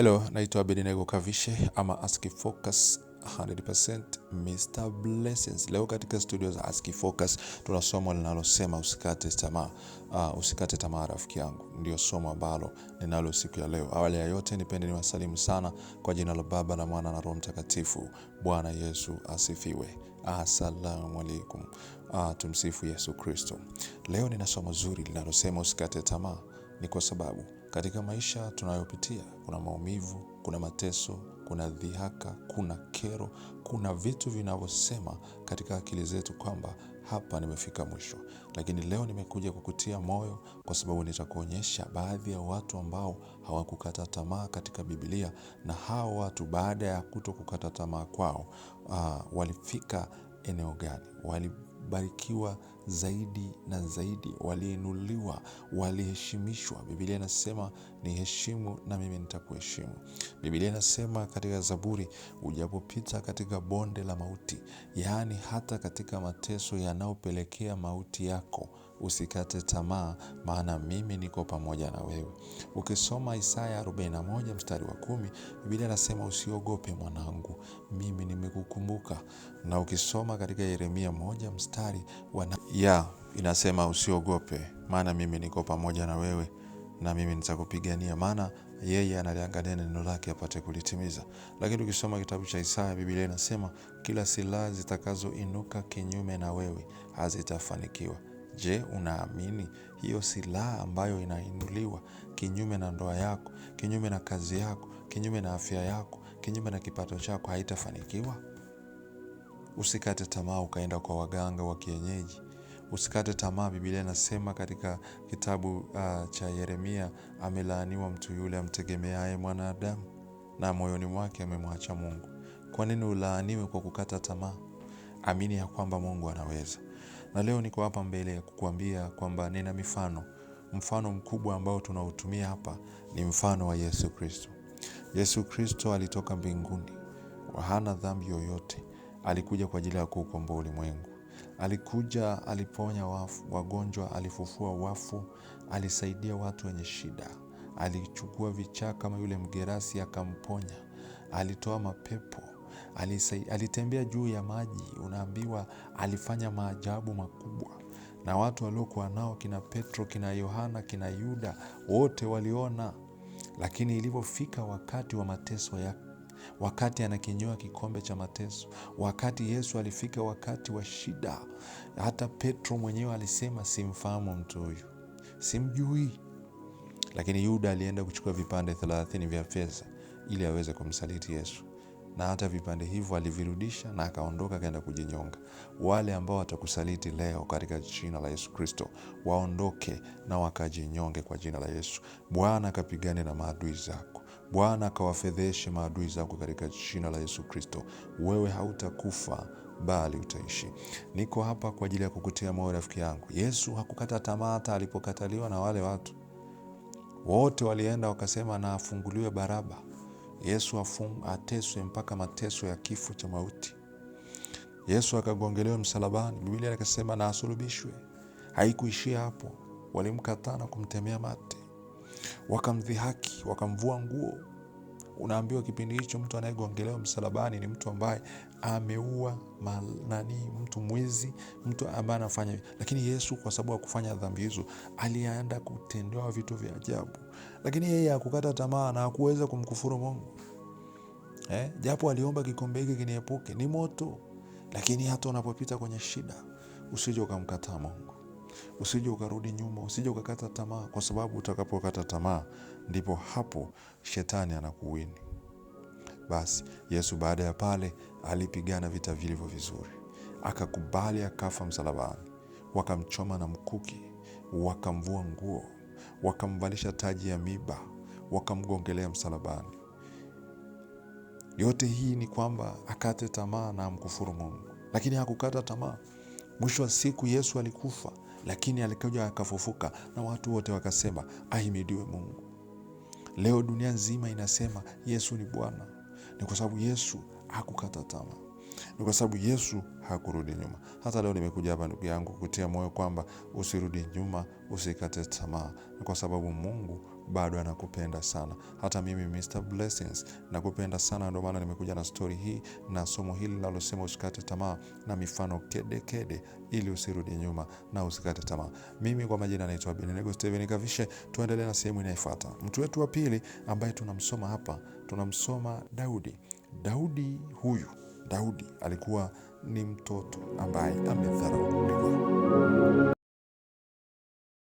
Hello, naitwa Abednego Kavishe ama ASCII Focus 100% Mr. Blessings. Leo katika studio za ASCII Focus tuna somo linalosema usikate tamaa. Usikate tamaa rafiki yangu. Ndio somo ambalo ninalo siku ya leo. Awali ya yote nipende niwasalimu sana kwa jina la Baba na Mwana na Roho Mtakatifu. Bwana Yesu asifiwe. Asalamu alaykum. Tumsifu Yesu Kristo. Leo nina somo zuri linalosema usikate tamaa. Ni kwa sababu katika maisha tunayopitia kuna maumivu, kuna mateso, kuna dhihaka, kuna kero, kuna vitu vinavyosema katika akili zetu kwamba hapa nimefika mwisho. Lakini leo nimekuja kukutia moyo kwa sababu nitakuonyesha baadhi ya watu ambao hawakukata tamaa katika Biblia, na hao watu baada ya kutokukata tamaa kwao walifika eneo gani? Walibarikiwa zaidi na zaidi, waliinuliwa, waliheshimishwa. Biblia inasema niheshimu na mimi nitakuheshimu. Biblia inasema katika Zaburi, ujapopita katika bonde la mauti, yaani hata katika mateso yanayopelekea mauti yako, usikate tamaa, maana mimi niko pamoja na wewe. Ukisoma Isaya 41 mstari wa 10, Biblia inasema usiogope mwanangu, mimi nimekukumbuka. Na ukisoma katika Yeremia 1 mstari inasema usiogope, maana mimi niko pamoja na wewe na mimi nitakupigania, maana yeye analiangalia neno lake apate kulitimiza. Lakini ukisoma kitabu cha Isaya, Biblia inasema kila silaha zitakazoinuka kinyume na wewe hazitafanikiwa. Je, unaamini hiyo silaha ambayo inainuliwa kinyume na ndoa yako, kinyume na kazi yako, kinyume na afya yako, kinyume na kipato chako haitafanikiwa? Usikate tamaa ukaenda kwa waganga wa kienyeji. Usikate tamaa. Biblia inasema katika kitabu cha Yeremia, amelaaniwa mtu yule amtegemeaye mwanadamu na moyoni mwake amemwacha Mungu. Kwa nini ulaaniwe kwa kukata tamaa? Amini ya kwamba Mungu anaweza. Na leo niko hapa mbele ya kukuambia kwamba nina mfano mkubwa ambao tunautumia hapa ni mfano wa Yesu Kristo. Yesu Kristo alitoka mbinguni, hana dhambi yoyote. Alikuja kwa ajili ya kuukomboa ulimwengu. Alikuja, aliponya wagonjwa, alifufua wafu, alisaidia watu wenye shida. Alichukua vichaa kama yule mgerasi akamponya. Alitoa mapepo. Alitembea juu ya maji. Unaambiwa alifanya maajabu makubwa. Na watu waliokuwa nao kina Petro, kina Yohana, kina Yuda, wote waliona. Lakini ilipofika wakati wa mateso yake, wakati anakinyoa kikombe cha mateso, wakati Yesu alifika wakati wa shida, hata Petro mwenyewe alisema simfahamu mtu huyu, simjui. Lakini Yuda alienda kuchukua vipande 30 vya fedha ili aweze kumsaliti Yesu, na hata vipande hivyo alivirudisha na akaondoka akaenda kujinyonga. Wale ambao watakusaliti leo katika jina la Yesu Kristo, waondoke na wakajinyonge kwa jina la Yesu. Bwana akapigane na maadui zako. Bwana akawafedheshe maadui zako katika jina la Yesu Kristo. Wewe hautakufa bali utaishi. Niko hapa kwa ajili ya kukutia moyo rafiki yangu. Yesu hakukata tamaa hata alipokataliwa na wale watu. Wote walienda wakasema na afunguliwe Baraba. Yesu ateswe mpaka mateso ya kifo cha mauti. Yesu akagongelewa msalabani. Biblia ikasema na asulubishwe. Haikuishia hapo. Walimkataa na kumtemea mate. Wakamdhihaki, wakamvua nguo. Unaambiwa kipindi hicho mtu anayegongelewa msalabani ni mtu ambaye ameua mtu mwizi, mtu ambaye anafanya. Lakini Yesu kwa sababu hakufanya dhambi hizo, alienda kutendewa vitu vya ajabu. Lakini yeye hakukata tamaa na hakuweza kumkufuru Mungu. Japo aliomba kikombe hiki kiniepuke, ni moto. Lakini hata unapopita kwenye shida, usije ukamkataa Mungu. Usije ukarudi nyuma, usije ukakata tamaa, kwa sababu utakapokata tamaa ndipo hapo shetani anakuwini. Basi Yesu baada ya pale alipigana vita vilivyo vizuri. Akakubali akafa msalabani. Wakamchoma na mkuki, wakamvua nguo, wakamvalisha taji ya miba, wakamgongelea msalabani. Yote hii ni kwamba akate tamaa na amkufuru Mungu. Lakini hakukata tamaa. Mwisho wa siku Yesu alikufa, lakini alikuja akafufuka na watu wote wakasema ahimidiwe Mungu. Leo dunia nzima inasema Yesu ni Bwana. Ni kwa sababu Yesu hakukata tamaa. Ni kwa sababu Yesu hakurudi nyuma. Hata leo nimekuja hapa ndugu yangu kutia moyo kwamba usirudi nyuma, usikate tamaa. Ni kwa sababu Mungu bado anakupenda sana. Hata mimi Mr. Blessings nakupenda sana, ndio maana nimekuja na story hii na somo hili linalosema usikate tamaa na mifano kede kede ili usirudi nyuma na usikate tamaa. Mimi kwa majina naitwa Abednego Steven Kavishe. Tuendelee na sehemu inayofuata. Mtu wetu wa pili ambaye tunamsoma hapa, tunamsoma Daudi. Daudi alikuwa ni mtoto ambaye amedharauliwa.